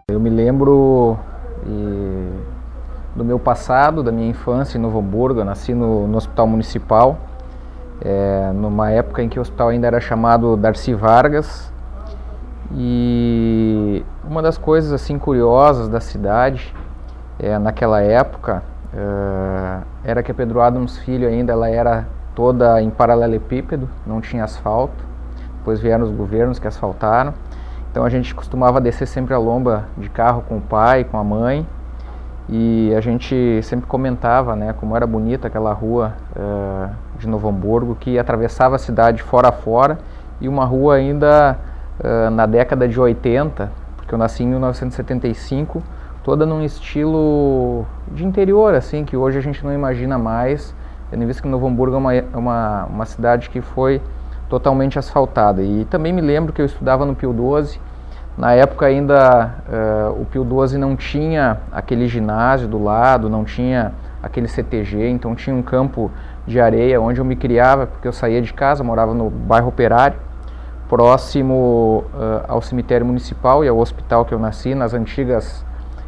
Eu me lembro do meu passado, da minha infância em Novo Hamburgo. Eu nasci no Hospital Municipal, numa época em que o hospital ainda era chamado Darcy Vargas. E uma das coisas assim curiosas da cidade naquela época era que a Pedro Adams Filho ainda ela era toda em paralelepípedo, não tinha asfalto. Depois vieram os governos que asfaltaram. Então a gente costumava descer sempre a lomba de carro com o pai, com a mãe, e a gente sempre comentava, né, como era bonita aquela rua de Novo Hamburgo, que atravessava a cidade fora a fora, e uma rua ainda na década de 80, porque eu nasci em 1975, toda num estilo de interior, assim, que hoje a gente não imagina mais, tendo visto que Novo Hamburgo é uma cidade que foi totalmente asfaltada. E também me lembro que eu estudava no Pio XII. Na época ainda o Pio XII não tinha aquele ginásio do lado, não tinha aquele CTG, então tinha um campo de areia onde eu me criava, porque eu saía de casa, morava no bairro Operário, próximo ao cemitério municipal e ao hospital que eu nasci, nas antigas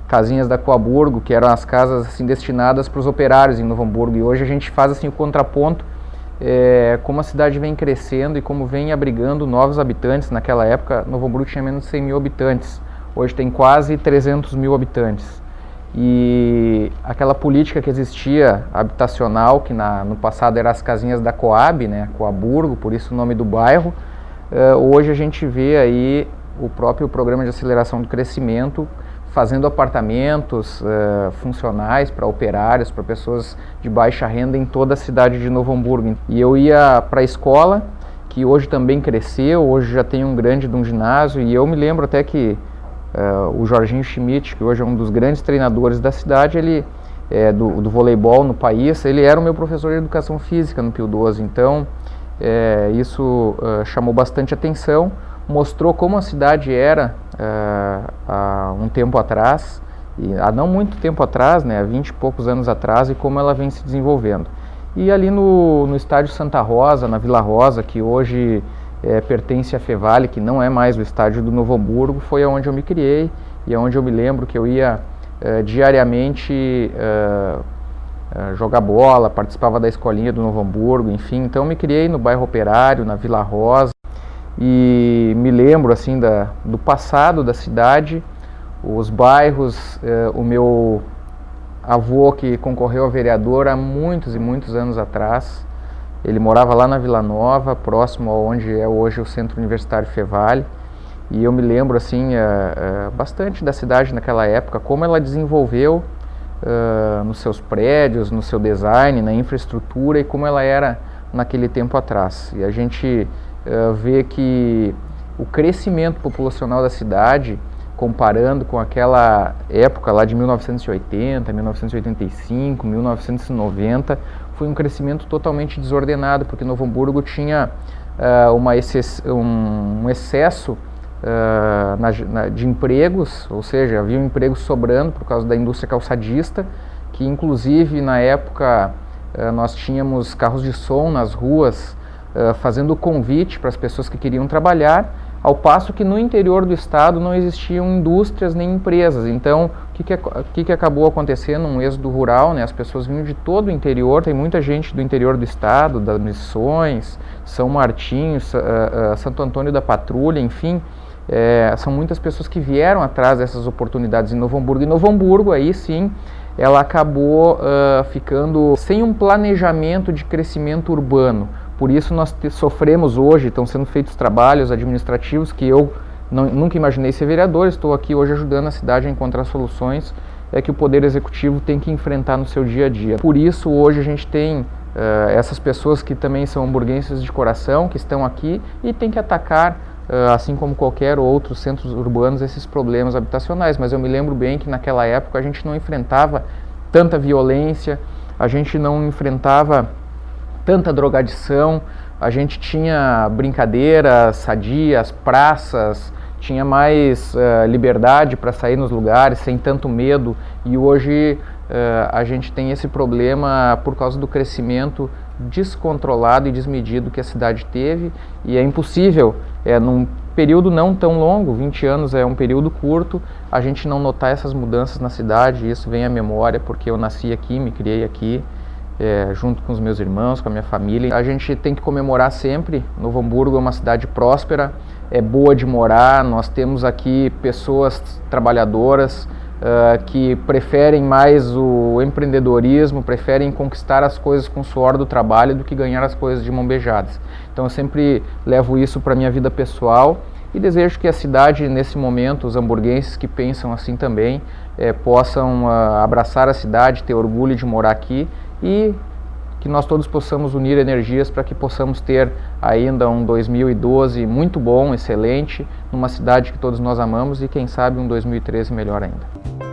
casinhas da Coaburgo, que eram as casas assim, destinadas para os operários em Novo Hamburgo. E hoje a gente faz assim, o contraponto, como a cidade vem crescendo e como vem abrigando novos habitantes. Naquela época, Novo Hamburgo tinha menos de 100 mil habitantes, hoje tem quase 300 mil habitantes. E aquela política que existia, habitacional, que no passado eram as casinhas da Coab, né, Coaburgo, por isso o nome do bairro, hoje a gente vê aí o próprio programa de aceleração do crescimento, fazendo apartamentos funcionais para operários, para pessoas de baixa renda em toda a cidade de Novo Hamburgo. E eu ia para a escola, que hoje também cresceu, hoje já tem um grande de um ginásio, e eu me lembro até que o Jorginho Schmidt, que hoje é um dos grandes treinadores da cidade, ele do voleibol no país, ele era o meu professor de educação física no Pio XII, então isso chamou bastante atenção. Mostrou como a cidade era há um tempo atrás, e há não muito tempo atrás, né, há 20 e poucos anos atrás, e como ela vem se desenvolvendo. E ali no estádio Santa Rosa, na Vila Rosa, que hoje pertence à Fevale, que não é mais o estádio do Novo Hamburgo, foi onde eu me criei e onde eu me lembro que eu ia diariamente jogar bola, participava da escolinha do Novo Hamburgo, enfim. Então eu me criei no bairro Operário, na Vila Rosa. E me lembro assim do passado da cidade, os bairros, o meu avô que concorreu a vereador há muitos e muitos anos atrás, ele morava lá na Vila Nova, próximo a onde é hoje o Centro Universitário Fevale, e eu me lembro assim bastante da cidade naquela época, como ela desenvolveu nos seus prédios, no seu design, na infraestrutura, e como ela era naquele tempo atrás. E a gente vê que o crescimento populacional da cidade, comparando com aquela época lá de 1980, 1985, 1990, foi um crescimento totalmente desordenado, porque Novo Hamburgo tinha um excesso de empregos, ou seja, havia empregos sobrando por causa da indústria calçadista, que inclusive na época nós tínhamos carros de som nas ruas, fazendo o convite para as pessoas que queriam trabalhar, ao passo que no interior do estado não existiam indústrias nem empresas. Então, o que acabou acontecendo? Um êxodo rural, né? As pessoas vinham de todo o interior, tem muita gente do interior do estado, das Missões, São Martinho, Santo Antônio da Patrulha, enfim, são muitas pessoas que vieram atrás dessas oportunidades em Novo Hamburgo. E Novo Hamburgo, aí sim, ela acabou ficando sem um planejamento de crescimento urbano. Por isso nós sofremos hoje, estão sendo feitos trabalhos administrativos que eu nunca imaginei ser vereador, estou aqui hoje ajudando a cidade a encontrar soluções que o Poder Executivo tem que enfrentar no seu dia a dia. Por isso hoje a gente tem essas pessoas que também são hamburguenses de coração, que estão aqui e tem que atacar, assim como qualquer outro centros urbanos, esses problemas habitacionais. Mas eu me lembro bem que naquela época a gente não enfrentava tanta violência, a gente não enfrentava tanta drogadição, a gente tinha brincadeiras sadias, praças, tinha mais liberdade para sair nos lugares sem tanto medo, e hoje a gente tem esse problema por causa do crescimento descontrolado e desmedido que a cidade teve, e é impossível, num período não tão longo, 20 anos é um período curto, a gente não notar essas mudanças na cidade. Isso vem à memória porque eu nasci aqui, me criei aqui, junto com os meus irmãos, com a minha família. A gente tem que comemorar sempre. Novo Hamburgo é uma cidade próspera, é boa de morar, nós temos aqui pessoas trabalhadoras, que preferem mais o empreendedorismo, preferem conquistar as coisas com o suor do trabalho do que ganhar as coisas de mão beijadas. Então eu sempre levo isso para a minha vida pessoal e desejo que a cidade, nesse momento, os hamburguenses que pensam assim também, possam abraçar a cidade, ter orgulho de morar aqui e que nós todos possamos unir energias para que possamos ter ainda um 2012 muito bom, excelente, numa cidade que todos nós amamos e quem sabe um 2013 melhor ainda.